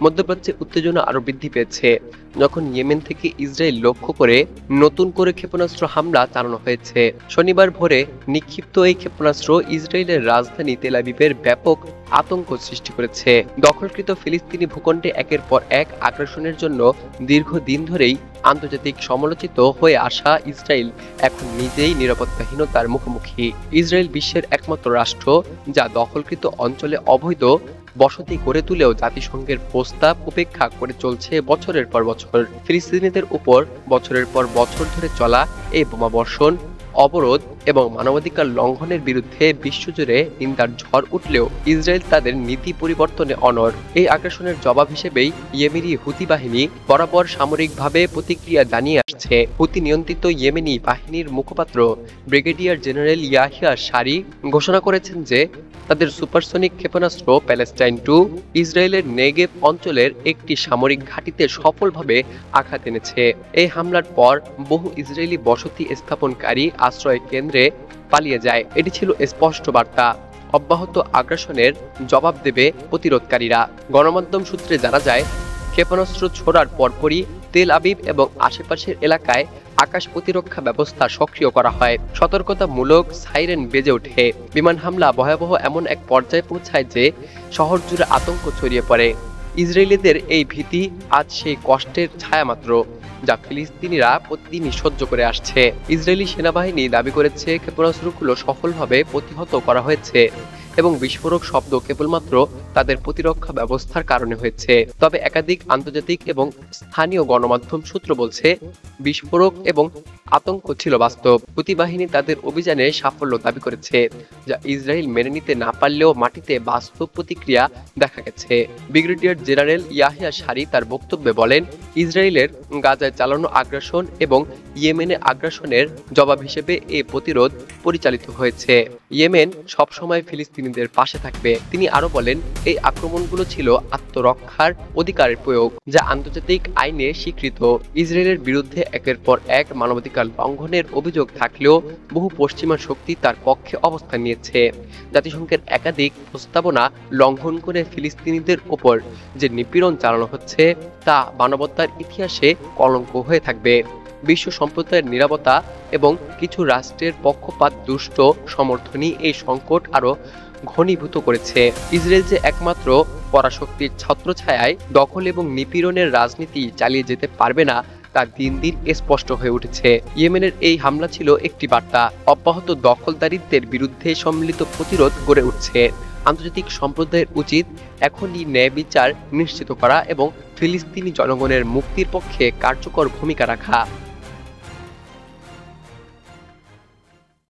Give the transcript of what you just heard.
মধ্যপ্রাচ্যে উত্তেজনা আরো বৃদ্ধি পেয়েছে যখন ইয়েমেন থেকে ইসরায়েল লক্ষ্য করে নতুন করে ক্ষেপণাস্ত্র হামলা চালানো হয়েছে। শনিবার ভোরে নিক্ষিপ্ত এই ক্ষেপণাস্ত্র ইসরায়েলের রাজধানী তেল আবিবের ব্যাপক আতঙ্ক সৃষ্টি করেছে। দখলকৃত ফিলিস্তিনি ভূখণ্ডে একের পর এক আগ্রাসনের জন্য দীর্ঘদিন ধরেই আন্তর্জাতিক সমালোচিত হয়ে আসা ইসরায়েল এখন নিজেই নিরাপত্তাহীনতার মুখোমুখি। ইসরায়েল বিশ্বের একমাত্র রাষ্ট্র যা দখলকৃত অঞ্চলে অবৈধ বসতি গড়ে তুলেও জাতিসংঘের প্রস্তাব উপেক্ষা করে চলছে বছরের পর বছর। ফিলিস্তিনিদের উপর বছরের পর বছর ধরে চলা এই বোমাবর্ষণ, অবরোধ এবং মানবাধিকার লঙ্ঘনের বিরুদ্ধে বিশ্বজুড়ে নিন্দার ঝড় উঠলেও ইসরায়েল তাদের নীতি পরিবর্তনে অনড়। এই আগ্রাসনের জবাব হিসেবেই ইয়েমেনি হুতি বাহিনী বরাবর সামরিকভাবে প্রতিক্রিয়া জানিয়ে আসছে। হুতি নিয়ন্ত্রিত ইয়েমেনি বাহিনীর মুখপাত্র ব্রিগেডিয়ার জেনারেল ইয়াহিয়া সারি ঘোষণা করেছেন যে তাদের সুপারসনিক ক্ষেপণাস্ত্র প্যালেস্টাইন 2 ইসরায়েলের নেগেভ অঞ্চলের একটি সামরিক ঘাঁটিতে সফলভাবে আঘাত এনেছে। এই হামলার পর বহু ইসরায়েলি বসতি স্থাপনকারী আশ্রয় কেন্দ্রে পালিয়ে যায়। এটি ছিল স্পষ্ট বার্তা, অব্যাহত আগ্রাসনের জবাব দেবে প্রতিরোধকারীরা। গণমাধ্যম সূত্রে জানা যায়, ক্ষেপণাস্ত্র ছোড়ার পরপরই তেল আবিব এবং আশেপাশের এলাকায় আকাশ প্রতিরক্ষা ব্যবস্থা সক্রিয় করা হয়। সতর্কতামূলক সাইরেন বেজে ওঠে। বিমান হামলা ভয়াবহ এমন এক পর্যায়ে পৌঁছায় যে শহর জুড়ে আতঙ্ক ছড়িয়ে পড়ে। ইসরায়েলিদের এই ভীতি আজ সেই কষ্টের ছায়া মাত্র যা ফিলিস্তিনিরা প্রতিদিনই সহ্য করে আসছে। ইসরায়েলি সেনাবাহিনী দাবি করেছে ক্ষেপণাস্ত্রগুলো সফলভাবে প্রতিহত করা হয়েছে এবং বিস্ফোরক শব্দ কেবলমাত্র তাদের প্রতিরক্ষা ব্যবস্থার কারণে হয়েছে। তবে একাধিক আন্তর্জাতিক এবং স্থানীয় গণমাধ্যম সূত্র বলছে বিস্ফোরক এবং আতঙ্ক ছিল বাস্তব। হুতি বাহিনী তাদের অভিযানে সাফল্য দাবি করেছে, যা ইসরায়েল মেনে নিতে না পারলেও মাটিতে বাস্তব প্রতিক্রিয়া দেখা গেছে। ব্রিগেডিয়ার জেনারেল ইয়াহিয়া সারি তার বক্তব্যে বলেন, ইসরায়েলের গাজায় চালানো আগ্রাসন এবং ইয়েমেনে আগ্রাসনের জবাব হিসেবে এই প্রতিরোধ পরিচালিত হয়েছে। ইয়েমেন সবসময় ফিলিস্তিনিদের পাশে থাকবে। তিনি আরো বলেন, এই আক্রমণগুলো ছিল আত্মরক্ষার অধিকারের প্রয়োগ, যা আন্তর্জাতিক আইনে স্বীকৃত। ইসরায়েলের বিরুদ্ধে একের পর এক মানবাধিকার লঙ্ঘনের অভিযোগ থাকলেও বহু পশ্চিমা শক্তি তার পক্ষে অবস্থান নিয়েছে। জাতিসংঘের একাধিক প্রস্তাবনা লঙ্ঘন করে ফিলিস্তিনিদের উপর যে নিপীড়ন চালানো হচ্ছে তা মানবতার ইতিহাসে কলঙ্ক হয়ে থাকবে। বিশ্ব সম্প্রদায়ের নীরবতা এবং কিছু রাষ্ট্রের পক্ষপাত দুষ্ট সমর্থনই এই সংকট আরো ঘনীভূত করেছে। ইসরায়েল যে একমাত্র পরাশক্তির ছত্রছায়ায় দখল এবং নিপীড়নের রাজনীতি চালিয়ে যেতে পারবে না তা দিন দিন স্পষ্ট হয়ে উঠেছে। ইয়েমেনের এই হামলা ছিল একটি বার্তা, অব্যাহত দখলদারিত্বের বিরুদ্ধে সম্মিলিত প্রতিরোধ গড়ে উঠছে। আন্তর্জাতিক সম্প্রদায়ের উচিত এখনই ন্যায় বিচার নিশ্চিত করা এবং ফিলিস্তিনি জনগণের মুক্তির পক্ষে কার্যকর ভূমিকা রাখা।